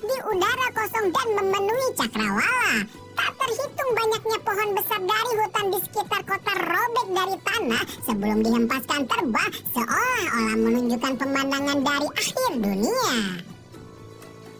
di udara kosong dan memenuhi cakrawala. Tak terhitung banyaknya pohon besar dari hutan di sekitar kota robek dari tanah sebelum dihempaskan terbang, seolah-olah menunjukkan pemandangan dari akhir dunia.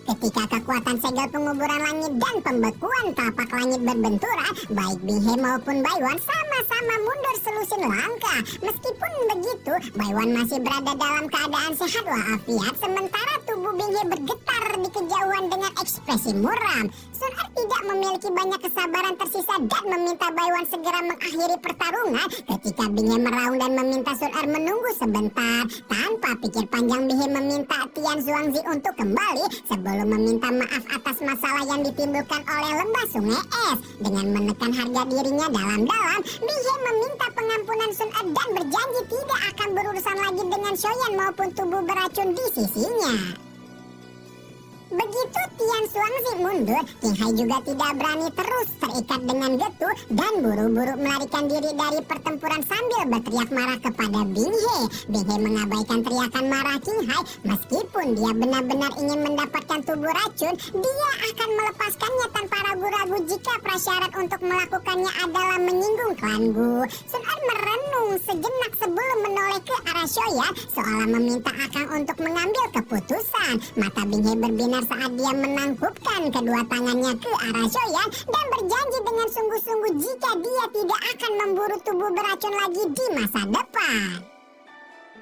Ketika kekuatan segel penguburan langit dan pembekuan telapak langit berbenturan, baik Binghe maupun Baiwan sama-sama mundur selusin langkah. Meskipun begitu, Baiwan masih berada dalam keadaan sehat walafiat, sementara tubuh Binghe bergetar di kejauhan dengan ekspresi muram. Sun Er tidak memiliki banyak kesabaran tersisa dan meminta Baiwan segera mengakhiri pertarungan. Ketika Binghe meraung dan meminta Sun Er menunggu sebentar, tanpa pikir panjang Binghe meminta Tian Xuangzi untuk kembali sebelum meminta maaf atas masalah yang ditimbulkan oleh lembah sungai es. Dengan menekan harga dirinya dalam-dalam, Binghe meminta pengampunan Sun Er dan berjanji tidak akan berurusan lagi dengan Shoyan maupun tubuh beracun di sisinya. Begitu Tian Xuangzi mundur, Qing Hai juga tidak berani terus terikat dengan Getu dan buru-buru melarikan diri dari pertempuran sambil berteriak marah kepada Binghe. Binghe mengabaikan teriakan marah Qing Hai. Meskipun dia benar-benar ingin mendapatkan tubuh racun, dia akan melepaskannya tanpa ragu-ragu jika prasyarat untuk melakukannya adalah menyinggung klan Gu. Sun Er merenung sejenak sebelum menoleh ke arah Shoyan, seolah meminta Akang untuk mengambil keputusan. Mata Binghe berbinar saat dia menangkupkan kedua tangannya ke arah Shoyan dan berjanji dengan sungguh-sungguh jika dia tidak akan memburu tubuh beracun lagi di masa depan.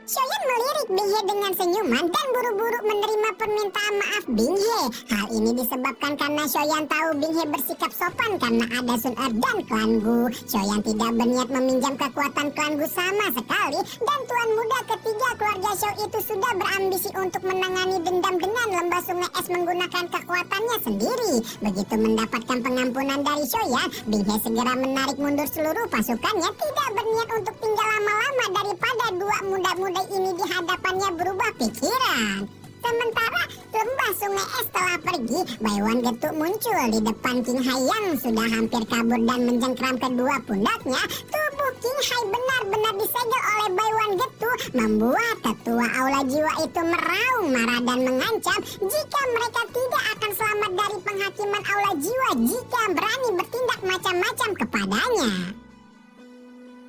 Shoyan melirik Binghe dengan senyuman dan buru-buru menerima permintaan maaf Binghe. Hal ini disebabkan karena Shoyan tahu Binghe bersikap sopan karena ada Sun Er dan klan Gu. Shoyan tidak berniat meminjam kekuatan klan Gu sama sekali, dan tuan muda ketiga keluarga Shou itu sudah berambisi untuk menangani dendam dengan lembah sungai es menggunakan kekuatannya sendiri. Begitu mendapatkan pengampunan dari Shoyan, Binghe segera menarik mundur seluruh pasukannya, tidak berniat untuk tinggal lama-lama daripada dua muda-muda ini di hadapannya berubah pikiran. Sementara lembah sungai es telah pergi, Baiwan Getuk muncul di depan Qing Hai yang sudah hampir kabur dan menjengkram kedua pundaknya. Tubuh Qing Hai benar-benar disegel oleh Baiwan Getuk, membuat tetua Aula Jiwa itu meraung marah dan mengancam jika mereka tidak akan selamat dari penghakiman Aula Jiwa jika berani bertindak macam-macam kepadanya.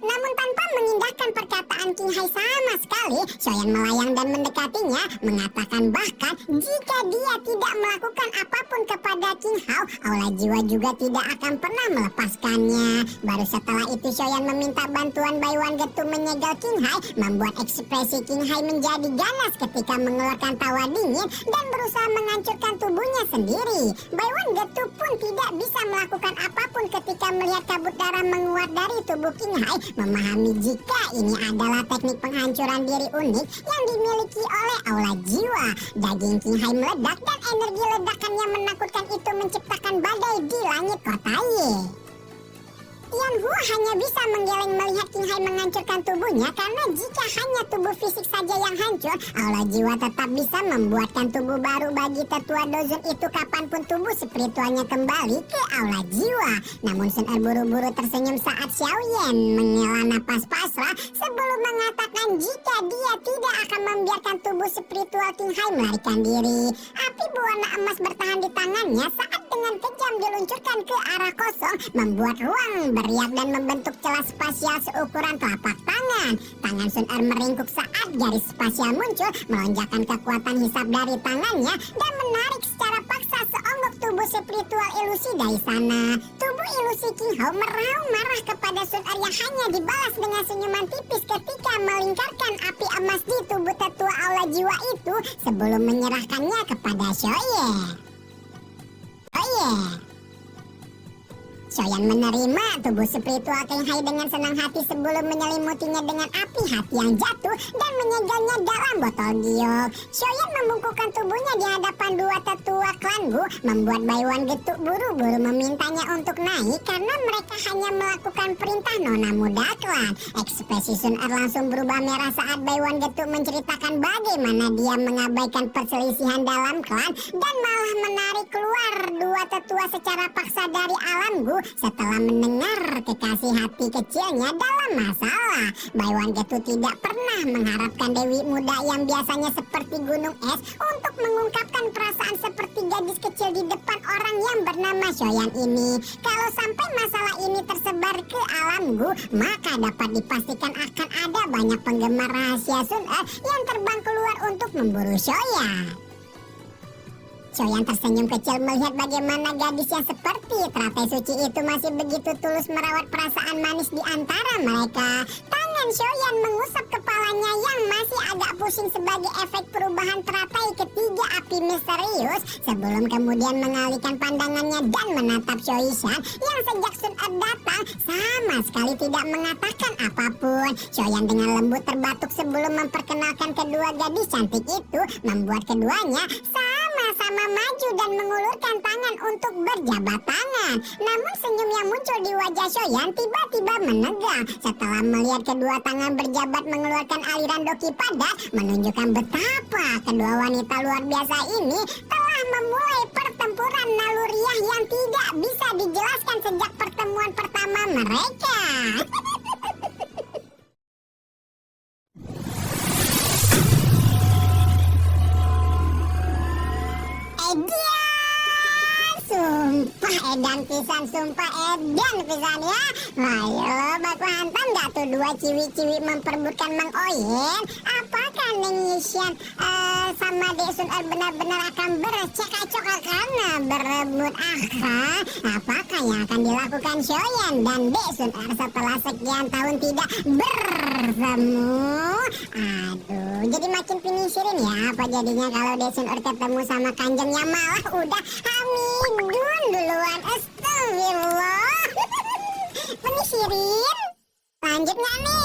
Namun tanpa mengindahkan perkataan Qing Hai sama sekali, Shoyan melayang dan mendekatinya, mengatakan bahkan jika dia tidak melakukan apapun kepada Qing Hao, Aula Jiwa juga tidak akan pernah melepaskannya. Baru setelah itu Shoyan meminta bantuan Baiwan Getuk menyegel Qing Hai, membuat ekspresi Qing Hai menjadi ganas ketika mengeluarkan tawa dingin dan berusaha menghancurkan tubuhnya sendiri. Baiwan Getuk pun tidak bisa melakukan apapun ketika melihat kabut darah menguat dari tubuh Qing Hai, memahami jika ini adalah teknik penghancuran diri unik yang dimiliki oleh Aula Jiwa. Daging Qing Hai meledak dan energi ledakan yang menakutkan itu menciptakan badai di langit kota Ye. Tian Hu hanya bisa menggeleng melihat Qing Hai menghancurkan tubuhnya, karena jika hanya tubuh fisik saja yang hancur, Aula Jiwa tetap bisa membuatkan tubuh baru bagi tetua Dozun itu kapanpun tubuh spiritualnya kembali ke Aula Jiwa. Namun Sun Er buru-buru tersenyum saat Xiao Yan menghela napas pasrah sebelum mengatakan jika dia tidak akan membiarkan tubuh spiritual Qing Hai melarikan diri. Api berwarna emas bertahan di tangannya saat dengan kejam diluncurkan ke arah kosong, membuat ruang beriak dan membentuk celah spasial seukuran telapak tangan. Tangan Sun Er meringkuk saat garis spasial muncul, melonjakkan kekuatan hisap dari tangannya dan menarik secara paksa seonggok tubuh spiritual ilusi dari sana. Tubuh ilusi Qing Hao meraung marah kepada Sun Er yang hanya dibalas dengan senyuman tipis ketika melingkarkan api emas di tubuh tetua Aula Jiwa itu sebelum menyerahkannya kepada Shoye. Shoyan menerima tubuh spiritual Qing Hai dengan senang hati sebelum menyelimutinya dengan api hati yang jatuh dan menyegelnya dalam botol giok. Shoyan membungkukkan tubuhnya di hadapan dua tetua klan Gu, membuat Baiwan Getuk buru-buru memintanya untuk naik karena mereka hanya melakukan perintah nona muda klan. Ekspresi Sun Er langsung berubah merah saat Baiwan Getuk menceritakan bagaimana dia mengabaikan perselisihan dalam klan dan malah menarik keluar dua tetua secara paksa dari alam Gu setelah mendengar kekasih hati kecilnya dalam masalah. Baiwan Getuk tidak pernah mengharapkan Dewi Muda yang biasanya seperti gunung es untuk mengungkapkan perasaan seperti gadis kecil di depan orang yang bernama Soyan ini. Kalau sampai masalah ini tersebar ke alam Gu, maka dapat dipastikan akan ada banyak penggemar rahasia Sun yang terbang keluar untuk memburu Soyan. Soyan tersenyum kecil melihat bagaimana gadis yang seperti teratai suci itu masih begitu tulus merawat perasaan manis di antara mereka. Tangan Soyan mengusap kepalanya yang masih agak pusing sebagai efek perubahan teratai ketiga api misterius sebelum kemudian mengalihkan pandangannya dan menatap Soyishan yang sejak Sun datang sama sekali tidak mengatakan apapun. Soyan dengan lembut terbatuk sebelum memperkenalkan kedua gadis cantik itu, membuat keduanya sama-sama maju dan mengulurkan tangan untuk berjabat tangan. Namun senyum yang muncul di wajah Soyan tiba-tiba menegang setelah melihat kedua tangan berjabat mengeluarkan aliran doki padat, menunjukkan betapa kedua wanita luar biasa ini telah memulai pertempuran naluriah yang tidak bisa dijelaskan sejak pertemuan pertama mereka. Sumpah edan pisan ya. Ayo baku hantam gak tuh dua ciwi-ciwi memperbutkan Mang Oyen. Apakah Neng Yishan sama Dek Sun benar-benar akan bercekak-cokak karena berebut akal? Apakah yang akan dilakukan Soyan dan Dek Sun setelah sekian tahun tidak bertemu? Aduh, jadi makin pinisirin ya apa jadinya kalau Dek Sun ketemu sama kanjengnya malah udah hamidun duluan. Astagfirullah. Penisirin. Lanjut nggak nih?